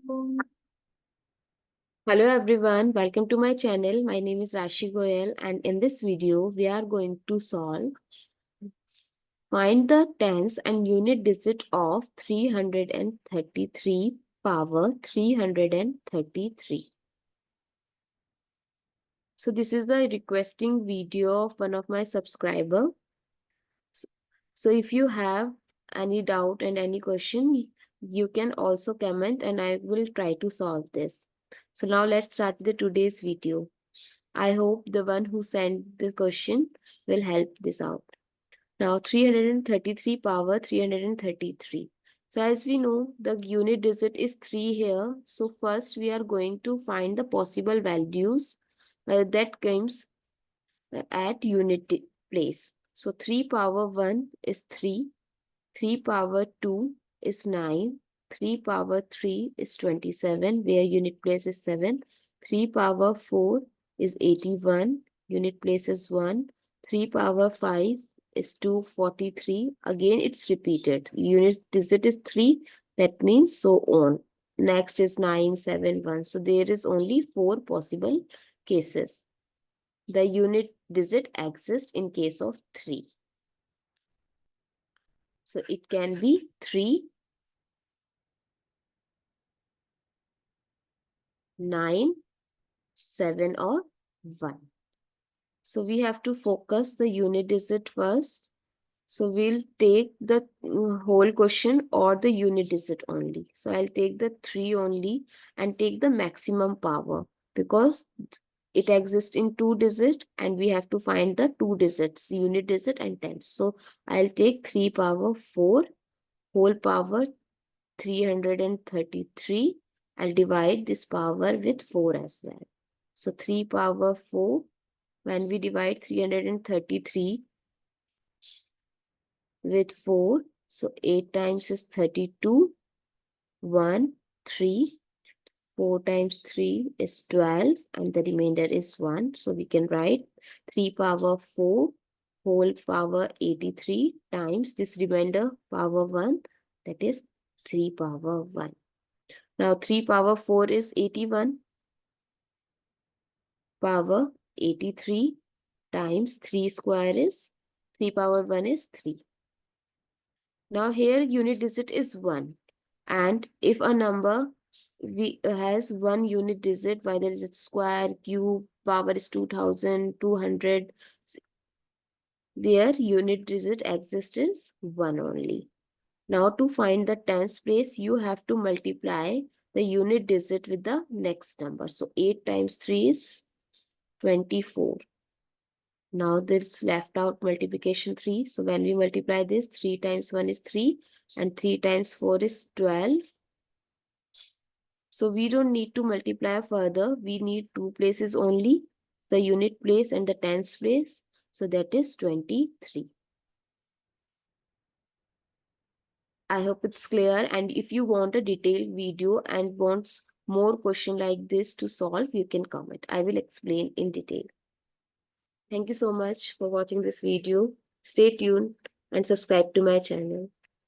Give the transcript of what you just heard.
Hello everyone, welcome to my channel. My name is Rashi Goel, and in this video we are going to find the tens and unit digit of 333 power 333. So this is the requesting video of one of my subscriber. So if you have any doubt and any question, you can also comment and I will try to solve this. So now let's start with today's video. I hope the one who sent the question will help this out. Now 333 power 333. So as we know, the unit digit is 3 here. So first we are going to find the possible values that comes at unit place. So 3 power 1 is 3. 3 power 2 is 9. 3 power 3 is 27, where unit place is 7. 3 power 4 is 81, unit place is 1. 3 power 5 is 243. Again, it's repeated. Unit digit is 3. That means so on. Next is 9, 7, 1. So there is only 4 possible cases. The unit digit exists in case of 3. So it can be 3, 9, 7 or 1. So we have to focus the unit digit first. So we'll take the whole question or the unit digit only. So I'll take the 3 only and take the maximum power because it exists in 2 digits and we have to find the 2 digits, unit digit and tens. So I'll take 3 power 4 whole power 333. I'll divide this power with 4 as well. So 3 power 4, when we divide 333 with 4, so 8 times is 32, 1, 3, 4 times 3 is 12, and the remainder is 1. So we can write 3 power 4 whole power 83 times this remainder power 1, that is 3 power 1. Now 3 power 4 is 81 power 83 times 3 square is 3 power 1 is 3. Now here unit digit is 1, and if a number has one unit digit, whether it's square, cube, power is 2200, their unit digit exists is 1 only. Now to find the tens place, you have to multiply the unit digit with the next number. So 8 times 3 is 24. Now there's left out multiplication 3. So when we multiply this, 3 times 1 is 3 and 3 times 4 is 12. So we don't need to multiply further. We need 2 places only, the unit place and the tens place. So that is 23. I hope it's clear, and if you want a detailed video and wants more question like this to solve, you can comment. I will explain in detail. Thank you so much for watching this video. Stay tuned and subscribe to my channel.